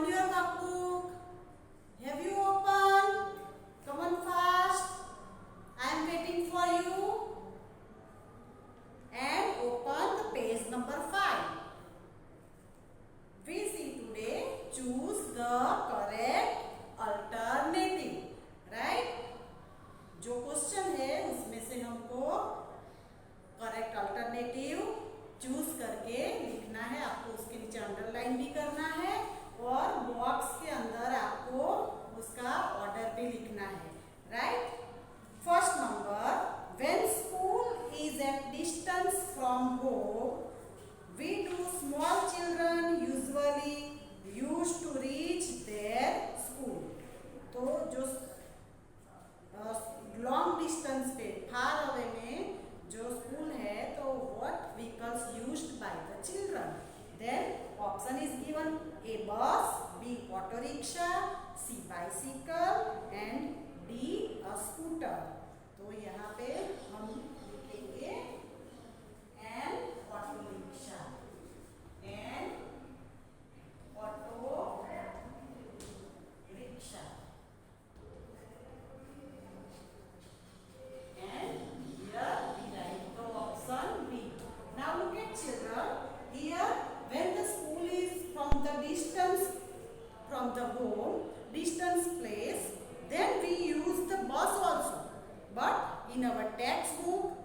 opened your workbook? Have you opened? Come on fast. I am waiting for you. And open the page number 5. We see today, choose the correct alternative. Right? जो question है उसमें से हमको correct alternative choose करके लिखना है। आपको उसके नीचे अंडरलाइन भी करना है और बॉक्स के अंदर आपको उसका ऑर्डर भी लिखना है। Right? First number, when school is at distance from home we do small children usually use to reach their school. तो जो लॉन्ग डिस्टेंस पे फार अवे में जो स्कूल है तो what vehicles used by the children? Then option is given, A bus, B auto rickshaw, C bicycle and D a scooter. तो यहाँ पे हम लिखेंगे an auto rickshaw, an auto rickshaw. From the home distance place, then we use the bus also, but in our textbook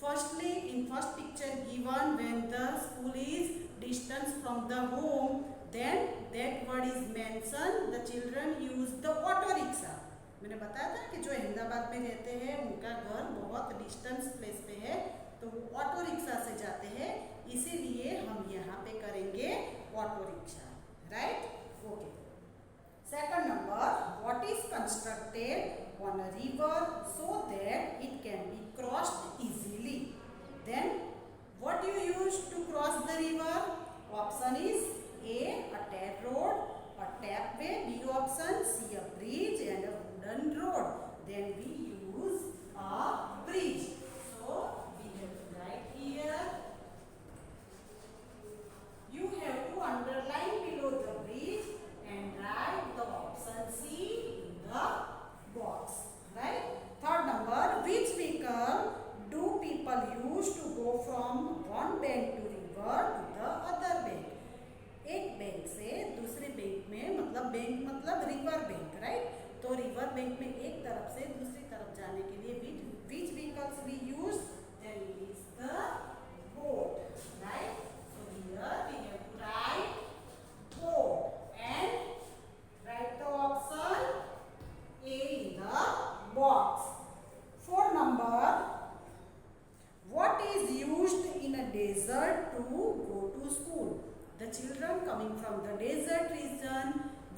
firstly in first picture given when the school is distance from the home, then that word is mentioned, the children use the auto rickshaw। मैंने बताया था कि जो अहमदाबाद में रहते हैं उनका घर बहुत डिस्टेंस प्लेस पे है तो वो ऑटो रिक्शा से जाते हैं, इसीलिए हम यहाँ पे करेंगे auto rickshaw. Right? Okay. Second number, what is constructed on a river so that it can be crossed easily? Then what you use to cross the river? Option is A, a tap road, a tapway, B option, C, a bridge and a wooden road. Then we use a bridge. So we have to write here. You have to underline below the bridge and write the option C in the box. Right? Third number, which vehicle do people use to go from one bank to river to the other bank? एक bank से दूसरे bank में, मतलब bank मतलब river bank. Right? तो river bank में एक तरफ से दूसरी तरफ जाने के लिए which vehicles we use? Then it is the boat. Right? So here we have to write boat and write the option A in the box. Fourth number, what is used in a desert to go to school? The children coming from the desert region,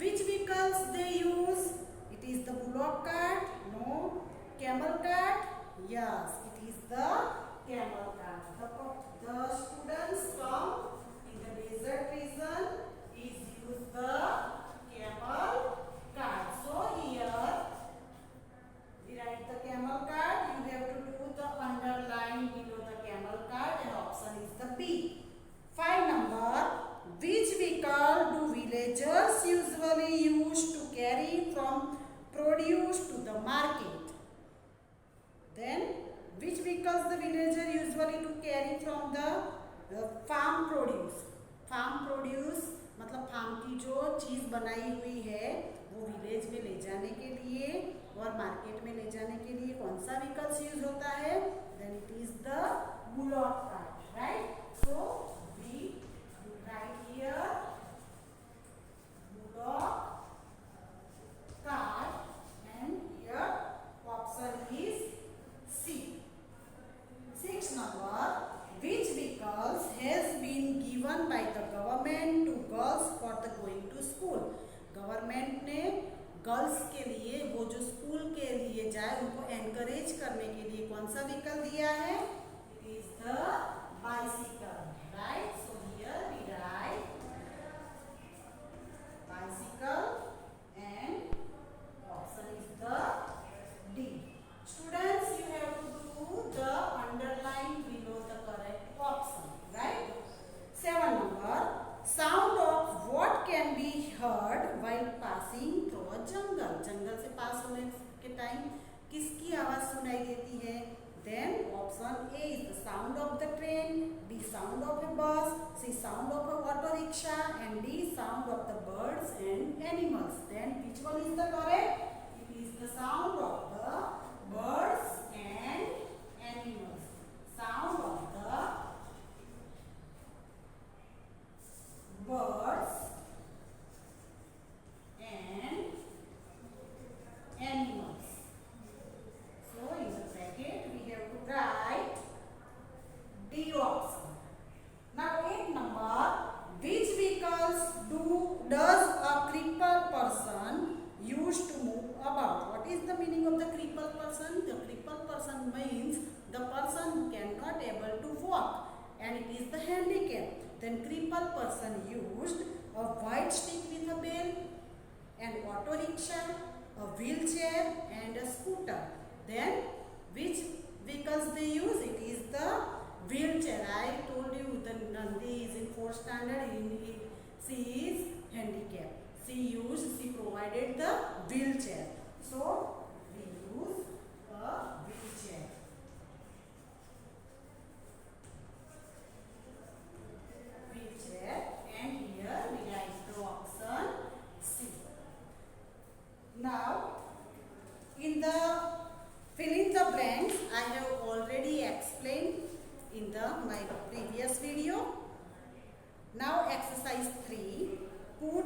which vehicles they use? It is the bullock cart? No. Camel cart? Yes, it is the camel cart. The students come in the desert region is use the camel cart. So here we write the camel cart. You have to do the underline below the camel cart and option is the B. 5 number, which vehicle do villagers usually use to carry from produce to the market? Then which vehicles the villager usually to carry from the farm produce? Farm produce मतलब farm की जो चीज़ बनाई हुई है वो village में ले जाने के लिए और मार्केट में ले जाने के लिए कौन सा व्हीकल्स यूज होता है? Then it is the bullock cart. Right? So we write here bullock cart and here option is C. 6 number, which vehicles has been given by the government to girls for the going to school? Government ने girls के लिए वो जो school के लिए जाए उनको encourage करने के लिए कौन सा व्हीकल दिया है? It is the bicycle. Right? So here we write bicycle and option is the D. Students, you have to do the underline below the correct option. Right? 7 number, sound of what can be heard while passing through a jungle. जंगल से पास होने के time किसकी आवाज सुनाई देती है? Then option A is the sound of the train, B sound of a bus, C sound of a auto rickshaw, and D sound of the birds and animals. Then which one is the correct? It is the sound of the birds and animals. Sound of the birds and animals. So in the bracket we have to write D option. Now 8 number, which vehicles does a crippled person use to move about? What is the meaning of the crippled person? The crippled person means the person who cannot able to walk and it is the handicap. Then crippled person used a white stick with a bell, an auto rickshaw, a wheelchair and a scooter. Then which vehicles they use? It is the wheelchair. I told you the Nandi is in 4th standard. She is handicapped. She provided the wheelchair. So we use a wheelchair. And here we write the option C. Now in the fill in the blanks I have already explained in my previous video. Now exercise 3, put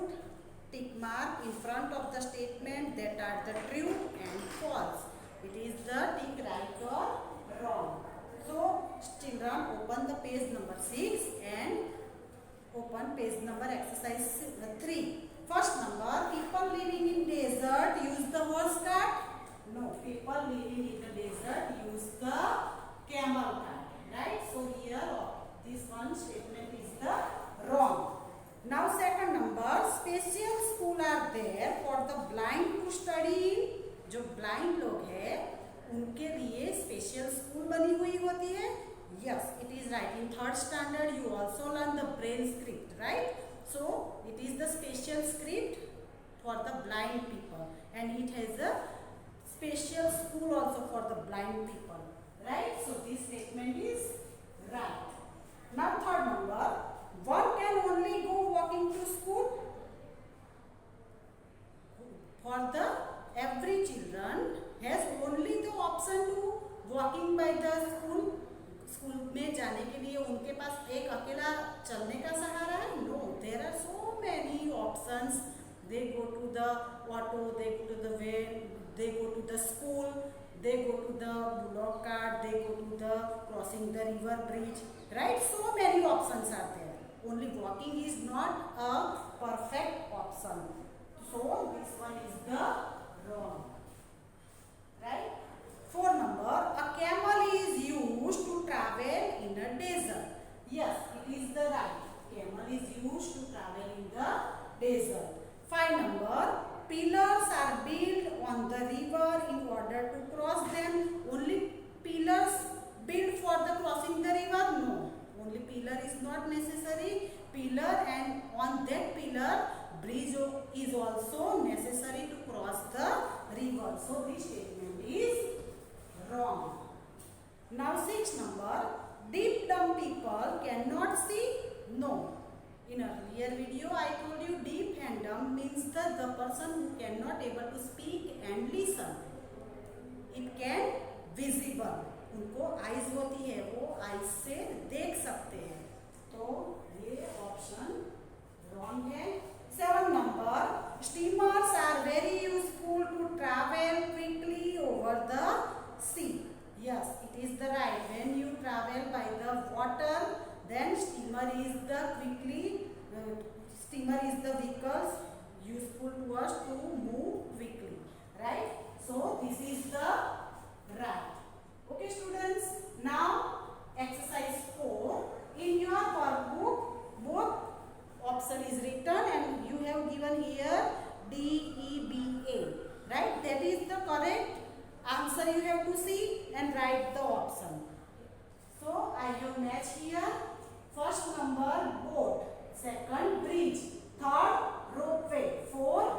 tick mark in front of the statement that are the true and false. It is the tick right or wrong. So children, open the page number 6 and open page number exercise 3. First number, people living in desert use the horse cart. No, people living in the desert use the camel cart. Right? So here this one statement is the wrong. Now second number, special school are there for the blind to study in. जो blind लोग हैं उनके लिए special school बनी हुई होती है. Yes, it is right. In 3rd standard, you also learn the braille script, right? So it is the special script for the blind people, and it has a special school also for the blind people, right? So this statement is right. Now 3rd number, one can only go walking to school. For the every children has only the option to walking by the school. School में जाने के लिए उनके पास एक अकेला चलने का सहारा है? No, there are so many options. They go to the auto, they go to the van, they go to the school, they go to the bullock cart, they go to the crossing the river bridge, right? So many options are there. Only walking is not a perfect option. So this one is the wrong, right? 4 number, a camel is used to travel in a desert. Yes, it is the right. Camel is used to travel in the desert. 5 number, pillars are built on the river in order to cross them. Only pillars built for the crossing the river? No. Only pillar is not necessary. Pillar, and on that pillar bridge is also necessary to cross the river. So this statement is wrong. Now 6 number, deaf dumb people cannot see. No. In earlier video I told you deaf and dumb means the person who cannot able to speak and listen. It can visible. उनको eyes होती है, वो eyes से देख सकते हैं. तो ये ऑप्शन wrong है. 7 number, steamers are very useful to travel quickly over the sea. Yes, it is the right. When you travel by the water, then steamer is the vehicles useful to us to move quickly, right? So this is the right. Okay students, now exercise 4. In your workbook both option is written and you have given here D, E, B, A, right? That is the correct answer. You have to see and write the option. So I have matched here. First number boat, second bridge, third ropeway, fourth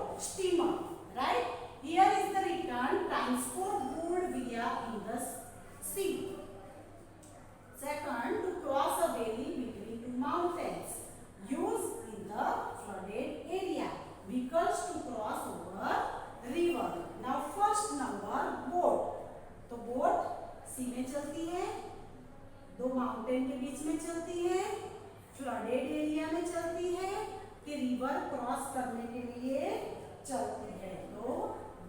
दो mountain के बीच में चलती है, flooded area में चलती है, कि river cross करने के लिए चलती है। तो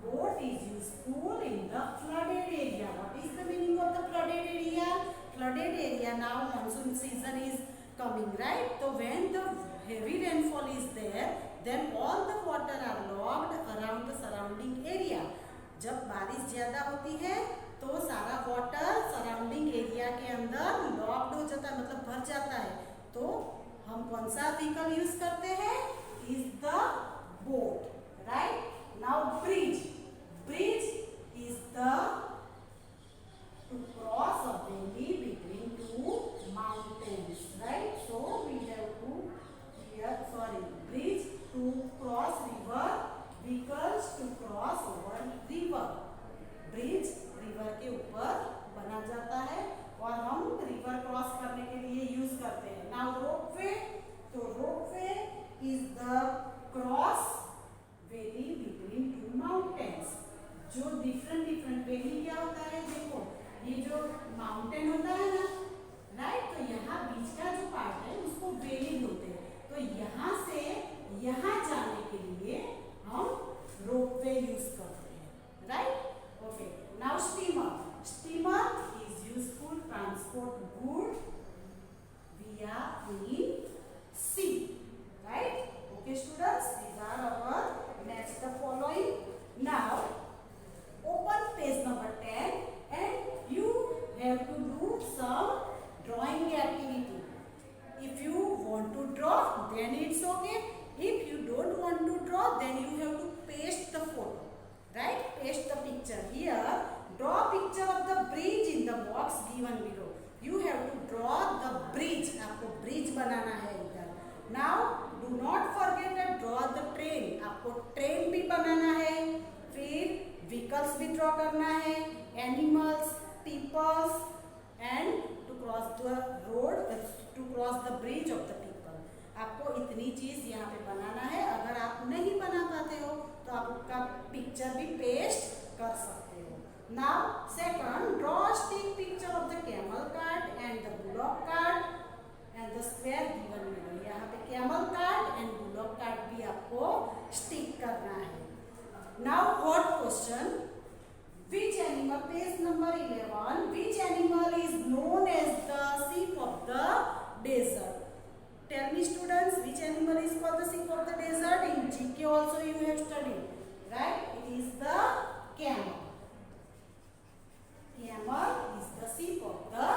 boat is useful in the flooded area. What is the meaning of the flooded area? Flooded area, now monsoon season is coming, right? So when the heavy rainfall is there, then all the water are locked around the surrounding area. जब बारिश ज्यादा होती है तो सारा water surrounding area के अंदर locked हो जाता है, मतलब भर जाता है। तो हम कौन सा व्हीकल यूज करते हैं? Is the boat, right? Now bridge, bridge is the to cross a valley between two mountains, right? So we have to here, sorry, bridge to cross river, vehicles to cross over river. Bridge river के ऊपर बना जाता है और हम river cross करने के लिए यूज करते हैं। Now ropeway, तो ropeway is the cross valley between two mountains. जो different valley क्या होता है? देखो ये जो माउंटेन होता है ना, राइट? तो यहाँ बीच का जो पार्ट है उसको वैली बोलते हैं। तो यहाँ से यहाँ जाने के लिए हम रोपवे यूज करते हैं, right? Okay, now steamer, steamer is useful transport good via in sea, right? Okay students, these are our next the following. Now open page number 10 and you have to do some drawing activity. If you want to draw, then it's okay. If you don't want to draw, then you have to paste the photo, right? Paste the picture here. Draw picture of the bridge in the box given below. You have to draw the bridge. आपको bridge बनाना है इधर. Now do not forget to draw the train. आपको train भी बनाना है. फिर vehicles भी draw करना है, animals, peoples, and to cross the road, to cross the bridge of the people. आपको इतनी चीज यहाँ पे बनाना है। अगर आप नहीं बना पाते हो तो आप उसका पिक्चर भी पेस्ट कर सकते हो। Now second, draw a stick picture of the camel cart and the bullock cart and the square given below. यहाँ पे camel cart and bullock cart भी आपको स्टिक करना है। Now hot question, which animal, page number 11, which animal is known as the sheep of the desert? Tell me students, which animal is called the sheep of the desert? In GK also you have studied, right? It is the camel. Camel is the sheep of the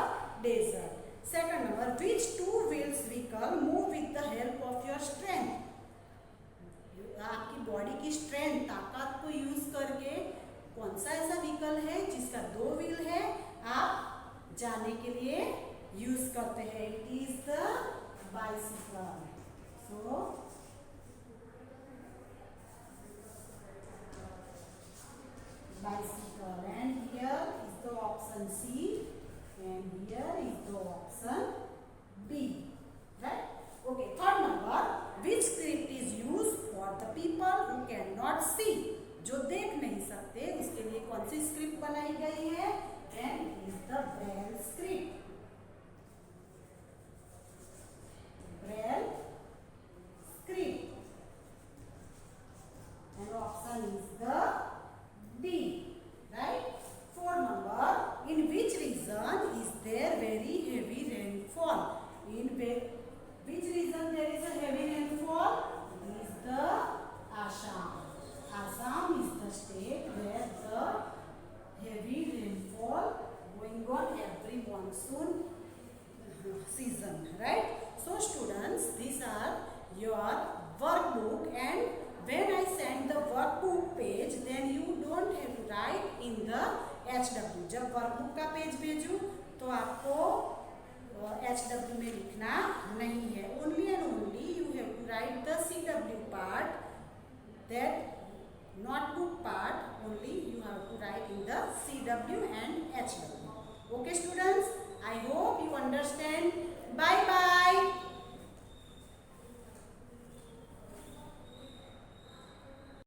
desert. Second number, which two wheels vehicle move with the help of your strength? आपकी body की strength, ताकत को use करके कौन सा ऐसा vehicle है जिसका दो व्हील है, आप जाने के लिए यूज करते हैं? It is the bicycle. So bicycle, and here is the option C and here is the option B, right? Okay, third number, which script is used for the people who cannot see? जो देख नहीं सकते उसके लिए कौन सी script बनाई गई है? And it is the Braille script. Braille script. And option is the D, right? Fourth number, in which region is there very heavy rainfall? In which region there is a heavy rainfall? It is the Assam. Assam is the state where the heavy rainfall going on every monsoon season, right? So students, these are your workbook, and when I send the workbook page, then you don't have to write in the HW. जब workbook का page भेजूँ तो आपको HW में लिखना नहीं है. Only and only you have to write the CW part, that notebook part only you have to write in the CW and HW. Okay students, I hope you understand. Bye bye.